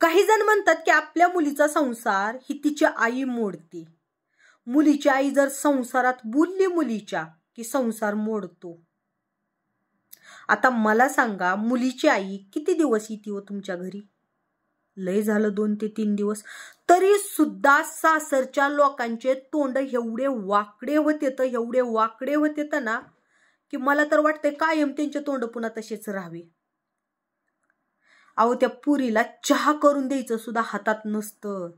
काही जण म्हणतात की आपल्या मुलीचा संसार ही तिची आई मोडते. मुलीची आई जर संसारात बोलली मुलीच्या की संसार मोडतो. आता मला सांगा, मुलीची आई किती दिवस येते हो तुमच्या घरी? लय झालं 2 ते 3 दिवस. तरी सुद्धा सासरच्या लोकांचे तोंड एवढे वाकडे होते ना की मला तर वाटतंय कायम त्यांचे तोंड पुन्हा तसेच राहावे. अहो, त्या पुरीला चहा करून द्यायचं सुद्धा हातात नसतं.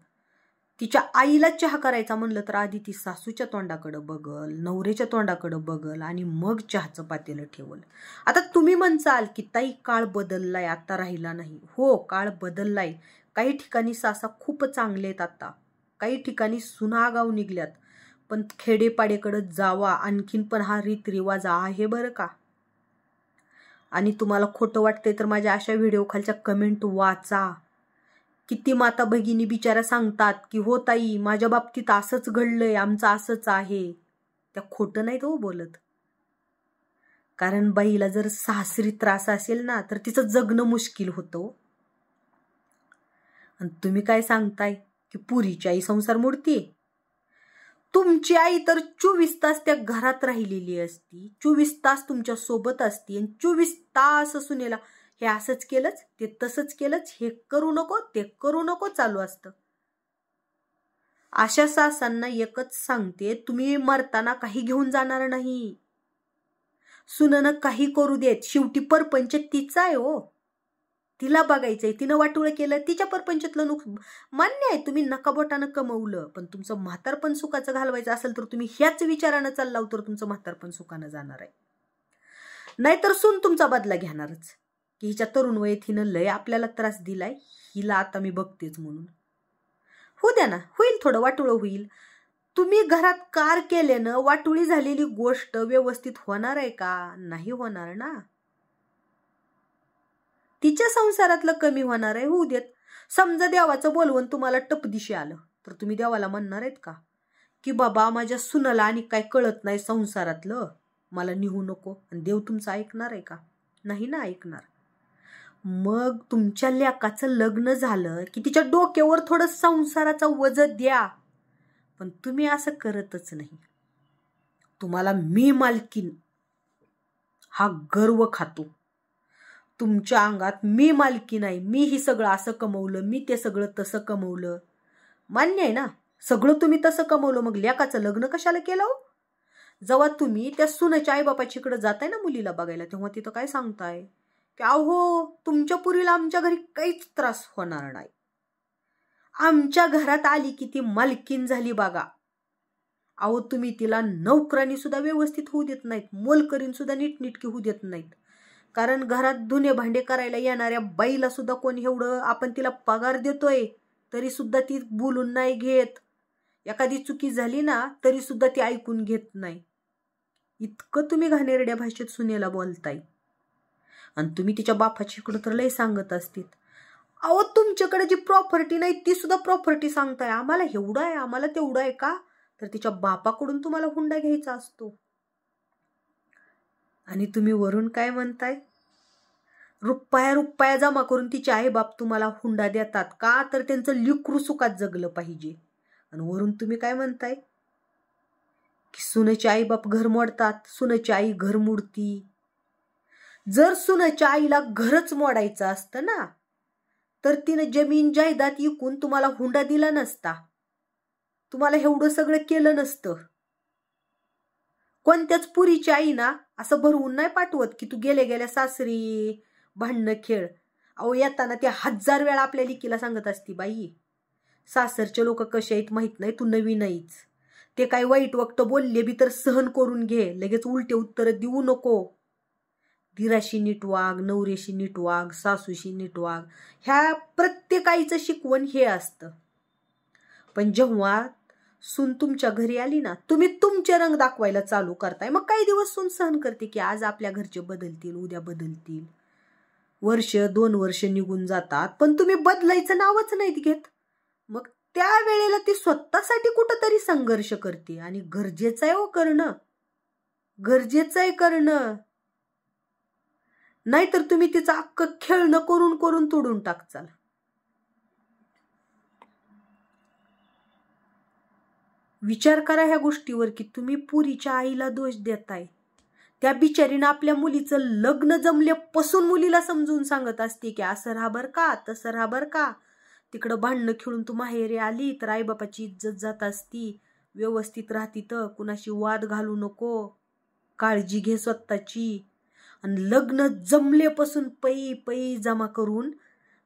तिच्या आईला चहा करायचा म्हणलं तर आधी ती सासूच्या तोंडाकडे बघल, नवऱ्याच्या तोंडाकडे बघल आणि मग चहाचं पातेलं ठेवल. आता तुम्ही म्हणसाल की ताई काळ बदललाय, आता राहिला नाही. हो, काळ बदललाय. काही ठिकाणी सासा खूप चांगले आहेत आता, काही ठिकाणी सुना आगाऊ निघल्यात. पण खेडेपाड्याकडे जावा, आणखीन पण हा रीतरिवाज आहे बरं का. आणि तुम्हाला खोटं वाटतंय तर माझ्या अशा व्हिडिओ खालच्या कमेंट वाचा. किती माता भगिनी बिचारा सांगतात की हो ताई माझ्या बाबतीत असंच घडलंय, आमचं असंच आहे. त्या खोटं नाही तो बोलत. कारण बाईला जर सासरी त्रास असेल ना तर तिचं जगणं मुश्किल होतं. आणि तुम्ही काय सांगताय की पुरीची आई संसार मोडतीये? तुमची आई तर 24 तास त्या घरात राहिलेली असती, 24 तास तुमच्या सोबत असती आणि 24 तास सुनेला हे असंच केलंच, ते तसंच केलंच, हे करू नको, ते करू नको चालू असतं. अशा सासांना एकच सांगते, तुम्ही मरताना काही घेऊन जाणार नाही. सुननं काही करू देत, शेवटी परपंच तिचा आहे हो. तिला बघायचंय, तिनं वाटोळं केलं, तिच्या परपंचातलं मान्य आहे. तुम्ही नकाबोटानं कमवलं, पण तुमचं म्हातारपण सुखाचं घालवायचं असेल तर तुम्ही ह्याच विचारानं चाललाव तर तुमचं म्हातारपण सुखानं जाणार आहे. नाहीतर सून तुमचा बदला घेणारच की हिच्या तरुण वयात हिनं लय आपल्याला त्रास दिलाय, हिला आता मी बघतेच म्हणून. होऊ द्या ना, होईल, थोडं वाटोळं होईल. तुम्ही घरात कार केल्यानं वाटोळी झालेली गोष्ट व्यवस्थित होणार आहे का? नाही होणार ना. तिच्या संसारातलं कमी होणार आहे, होऊ देत. समजा देवाचं बोलवून तुम्हाला टपदिशी आलं तर तुम्ही देवाला म्हणणार आहेत का की बाबा माझ्या सुनाला आणि काय कळत नाही संसारातलं, मला निघू नको? आणि देव तुमचं ऐकणार आहे का? नाही ना ऐकणार. मग तुमच्या लेकाचं लग्न झालं की तिच्या डोक्यावर थोडं संसाराचा वज द्या. पण तुम्ही असं करतच नाही. तुम्हाला मी मालकीन हा गर्व खातो. तुमच्या अंगात मी मालकी नाही, मी ही सगळं असं कमवलं, मी ते सगळं तसं कमवलं. मान्य आहे ना, सगळं तुम्ही तसं कमवलं, मग लेकाचं लग्न कशाला केलं हो? जेव्हा तुम्ही त्या सुनेच्या आईबापाचीकडे जाताय ना मुलीला बघायला, तेव्हा तिथं काय सांगताय की अहो तुमच्या पुरीला आमच्या घरी काहीच त्रास होणार नाही, आमच्या घरात आली की ती मालकीन झाली बघा. अहो तुम्ही तिला नोकरानी सुद्धा व्यवस्थित होऊ देत नाहीत, मोलकरीन सुद्धा नीटनीटकी होऊ देत नाहीत. कारण घरात धुणे भांडे करायला येणाऱ्या बाईला सुद्धा कोण एवढं आपण तिला पगार देतोय तरी सुद्धा ती बोलून नाही घेत. एखादी चुकी झाली ना तरी सुद्धा ती ऐकून घेत नाही. इतकं तुम्ही घाणेरड्या भाषेत सुनेला बोलताय. आणि तुम्ही तिच्या बापाची इकडं तर लय सांगत असतील. अहो तुमच्याकडे जी प्रॉपर्टी नाही ती सुद्धा प्रॉपर्टी सांगताय, आम्हाला एवढं आहे, आम्हाला तेवढं आहे का? तर तिच्या बापाकडून तुम्हाला हुंडा घ्यायचा असतो. आणि तुम्ही वरून काय म्हणताय? रुपया जमा करून तिचे आई बाप तुम्हाला हुंडा देतात का? तर त्यांचं लिकरू सुखात जगलं पाहिजे. आणि वरून तुम्ही काय म्हणताय की सुनेचे आई बाप घर मोडतात, सुनेची आई घर मोडती. जर सुनेच्या आईला घरच मोडायचं असतं ना तर तिनं जमीन जायदाद विकून तुम्हाला हुंडा दिला नसता, तुम्हाला एवढं सगळं केलं नसतं. कोणत्याच पुरीची आई ना असं भरवून नाही पाठवत की तू गेल्या गेल्या सासरी भांडणं खेळ. अहो येताना त्या 1000 वेळा आपल्या लिकीला सांगत असती, बाई सासरचे लोक कसे आहेत माहित नाही, तू नवीन नाहीच, ते काय वाईट वक्त बोलले बी तर सहन करून घे, लगेच उलटे उत्तर देऊ नको. दिराशी नीट वाग, नवऱ्याशी नीट वाग, सासूशी नीट वाग, ह्या प्रत्येकाचं शिकवण हे असतं. पण जेव्हा सून तुमच्या घरी आली ना तुम्ही तुमचे रंग दाखवायला चालू करताय. मग काही दिवस सून सहन करते की आज आपल्या घरचे बदलतील, उद्या बदलतील, वर्ष 2 वर्ष निघून जातात, पण तुम्ही बदलायचं नावच नाहीत घेत. मग त्या वेळेला ती स्वतःसाठी कुठंतरी संघर्ष करते आणि गरजेचं आहे हो करणं, गरजेचं आहे करणं. नाहीतर तुम्ही तिचं अख्खं खेळणं करून करून तोडून टाकचाल. विचार करा ह्या गोष्टीवर की तुम्ही पुरीच्या आईला दोष देताय. त्या बिचारीनं आपल्या मुलीचं लग्न जमल्यापासून मुलीला समजून सांगत असते की असं राहा बर का, तसं राहा बर का. तिकडं भांडणं खेळून तू माहेरी आली तर आईबापाची इज्जत जात असती, व्यवस्थित राहती, तर कुणाशी वाद घालू नको, काळजी घे स्वतःची. आणि लग्न जमल्यापासून पै पै जमा करून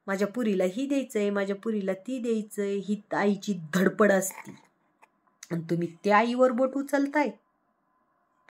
माझ्या पुरीला ही द्यायचंय, माझ्या पुरीला ती द्यायचंय, ही आईची धडपड असती. आणि तुम्ही त्या आईवर बोट उचलताय.